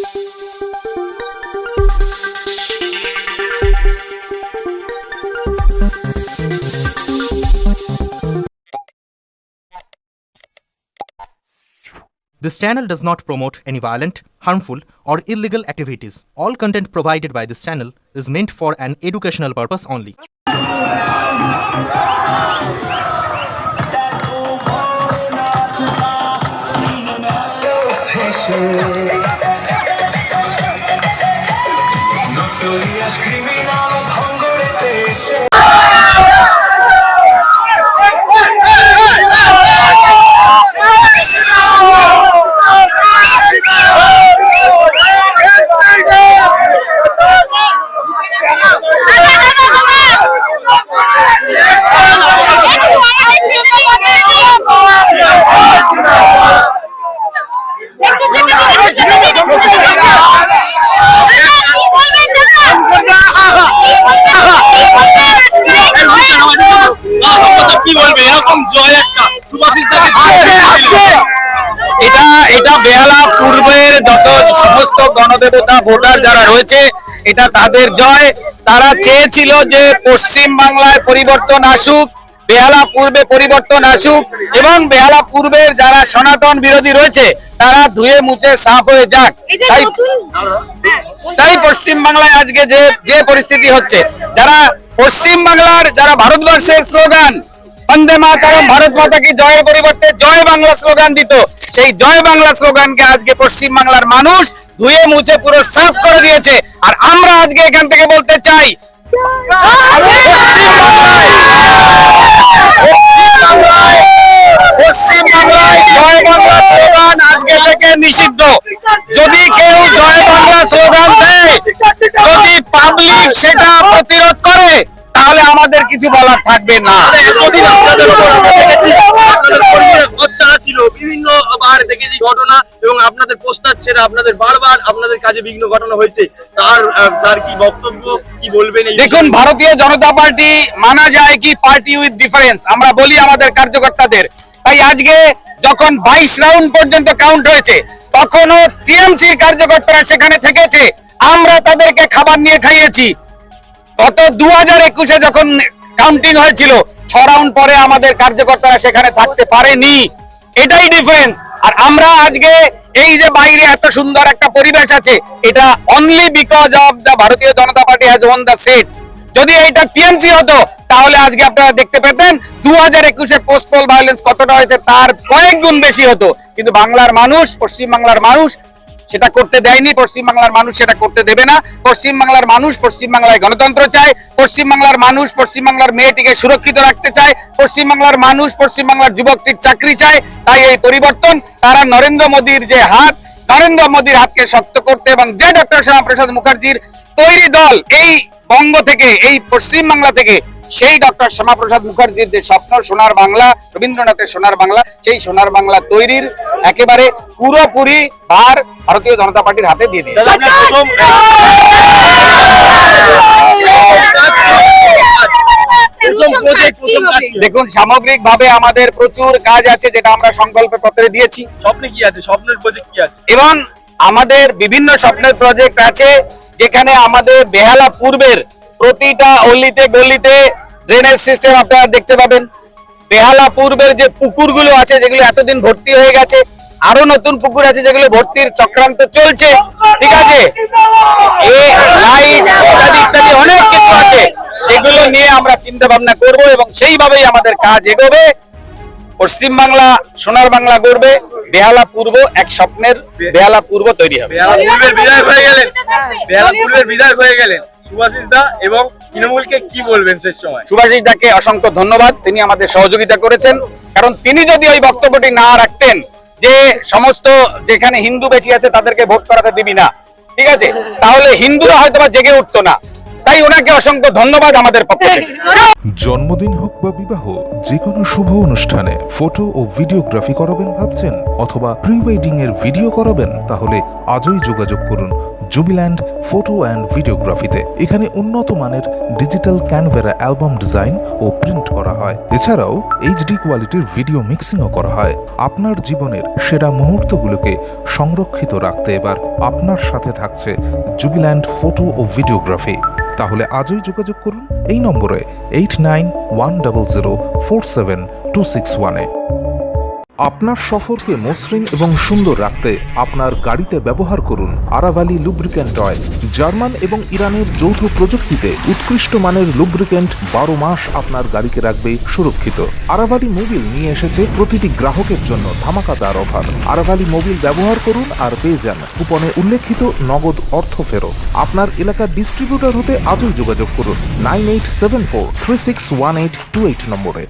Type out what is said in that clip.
This channel does not promote any violent, harmful, or illegal activities. All content provided by this channel is meant for an educational purpose only. এটা বেহালা পূর্বের যত সমস্ত Ganadevata voter যারা রয়েছে এটা তাদের জয়। তারা চেয়েছিল যে পশ্চিম বাংলায় পরিবর্তন আসুক, বেহালা পূর্বে পরিবর্তন আসুক এবং বেহালা পূর্বের যারা সনাতন বিরোধী রয়েছে তারা ধুয়ে মুছে সাফ হয়ে যাক। তাই পশ্চিম বাংলায় আজকে যে পরিস্থিতি হচ্ছে, যারা পশ্চিম বাংলার যারা ভারতবর্ষের স্লোগান বন্দে মাতরম ভারত মাতা কি জয়ের পরিবর্তে জয় বাংলা স্লোগান দিত, সেই জয় বাংলা স্লোগানকে আজকে পশ্চিম বাংলার মানুষ ধুয়ে মুছে পুরো সাফ করে দিয়েছে। আর আমরা আজকে এখান থেকে বলতে চাই পশ্চিম বাংলায় জয় বাংলা স্লোগান আজকে থেকে নিষিদ্ধ। যদি কেউ জয় বাংলা স্লোগান দেয়, যদি পাবলিক সেটা প্রতিরোধ করে, তাহলে আমাদের কিছু বলার থাকবে না। বিভিন্ন বার দেখেছি ঘটনা এবং আপনাদের পোস্টার ছেড়ে আপনাদের বারবার আপনাদের কাজে বিঘ্ন ঘটানো হয়েছে, তার কি বক্তব্য, কি বলবেন? দেখুন, ভারতীয় জনতা পার্টি মানা যায় কি পার্টি উইথ ডিফারেন্স, আমরা বলি আমাদের কার্যকর্তাদের। তাই আজকে যখন 22 রাউন্ড পর্যন্ত কাউন্ট হয়েছে তখনও টিএমসির কার্যকর্তারা সেখানে থেকেছে, আমরা তাদেরকে খাবার নিয়ে খাইয়েছি। গত 2021-এ যখন কাউন্টিং হয়েছিল 6 রাউন্ড পরে আমাদের কার্যকর্তারা সেখানে থাকতে পারেনি, এটাই ডিফারেন্স। আর আমরা আজকে এই যে বাইরে এত সুন্দর একটা পরিবেশ আছে, এটা only because of the Bharatiya Janata Party has won the seat. যদি এইটা টিএমসি হতো তাহলে আজকে আপনারা দেখতে পেতেন 2021-এ পোস্ট পোল ভায়োলেন্স কতটা হয়েছে তার কয়েক গুণ বেশি হতো। কিন্তু বাংলার মানুষ, পশ্চিম বাংলার মানুষ সেটা করতে দেয়নি, পশ্চিম বাংলার মানুষ সেটা করতে দেবে না। পশ্চিম বাংলার মানুষ পশ্চিম বাংলায় গণতন্ত্র চায়, পশ্চিম বাংলার মানুষ পশ্চিম বাংলার মেয়েটিকে সুরক্ষিত রাখতে চায়, পশ্চিম বাংলার মানুষ পশ্চিম বাংলার যুবকটির চাকরি চায়। তাই এই পরিবর্তন তারা নরেন্দ্র মোদীর যে হাত, নরেন্দ্র মোদীর হাতকে শক্ত করতে এবং যে ডক্টর শ্যামাপ্রসাদ মুখার্জির তৈরি দল এই বঙ্গ থেকে, এই পশ্চিম বাংলা থেকে, সেই ডক্টর শ্যামাপ্রসাদ মুখার্জির যে স্বপ্ন সোনার বাংলা, রবীন্দ্রনাথের সোনার বাংলা, সেই সোনার বাংলা তৈরির একেবারে পুরোপুরি ভার ভারতীয় জনতা পার্টির হাতে দিয়ে দিয়েছে। দেখুন, সামগ্রিকভাবে আমাদের প্রচুর কাজ আছে যেটা আমরা সংকল্প পত্রে দিয়েছি। স্বপ্নে কি আছে, স্বপ্নের প্রজেক্ট কি আছে? এবং আমাদের বিভিন্ন স্বপ্নের প্রজেক্ট আছে, যেখানে আমাদের বেহালা পূর্বের প্রতিটা অলিতে গলিতে ড্রেনেজ সিস্টেম আপনারা দেখতে পাবেন। বেহালা পূর্বের যে পুকুরগুলো আছে যেগুলো এতদিন ভর্তি হয়ে গেছে, আরো নতুন পুকুর আছে যেগুলো ভর্তির চক্রান্ত চলছে, ঠিক আছে, ইত্যাদি অনেক কিছু আছে যেগুলো নিয়ে আমরা চিন্তা ভাবনা করব এবং সেইভাবেই আমাদের কাজ এগোবে। পশ্চিম বাংলা সোনার বাংলা করবে, বেহালা পূর্ব এক স্বপ্নের বেহালা পূর্ব তৈরি হবে। বেহালা পূর্বের বিধায়ক হয়ে গেলেন সুভাষিস দা, এবং তৃণমূলকে কি বলবেন শেষ সময়? সুভাষিস দাকে অসংখ্য ধন্যবাদ, তিনি আমাদের সহযোগিতা করেছেন। কারণ তিনি যদি ওই বক্তব্যটি না রাখতেন যে সমস্ত যেখানে হিন্দু বেশি আছে তাদেরকে ভোট করাতে দিবি না, ঠিক আছে, তাহলে হিন্দুরা হয়তো বা জেগে উঠতো না। তাই ওনাকে অসংখ্য ধন্যবাদ আমাদের পক্ষ থেকে। জন্মদিন হোক বা বিবাহ, যে কোনো শুভ অনুষ্ঠানে ফটো ও ভিডিওগ্রাফি করাবেন ভাবছেন, অথবা প্রি ওয়েডিং এর ভিডিও করাবেন, তাহলে আজই যোগাযোগ করুন জুবিল্যান্ড ফটো অ্যান্ড ভিডিওগ্রাফিতে। এখানে উন্নত মানের ডিজিটাল ক্যানভেরা অ্যালবাম ডিজাইন ও প্রিন্ট করা হয়। এছাড়াও এইচডি কোয়ালিটির ভিডিও মিক্সিংও করা হয়। আপনার জীবনের সেরা মুহূর্তগুলোকে সংরক্ষিত রাখতে এবার আপনার সাথে থাকছে জুবিল্যান্ড ফটো ও ভিডিওগ্রাফি। তাহলে আজই যোগাযোগ করুন এই নম্বরে 8910047261-এ। আপনার সফরকে মসৃণ এবং সুন্দর রাখতে আপনার গাড়িতে ব্যবহার করুন আরাভালি লুব্রিক্যান্ট অয়েল। জার্মান এবং ইরানের যৌথ প্রযুক্তিতে উৎকৃষ্ট মানের লুব্রিক্যান্ট 12 মাস আপনার গাড়িকে রাখবে সুরক্ষিত। আরাভালি মোবিল নিয়ে এসেছে প্রতিটি গ্রাহকের জন্য ধামাকাদার অফার। আরাভালি মোবিল ব্যবহার করুন আর পেয়ে যান কুপনে উল্লেখিত নগদ অর্থ ফেরত। আপনার এলাকার ডিস্ট্রিবিউটর হতে আজই যোগাযোগ করুন 9874361828 নম্বরে।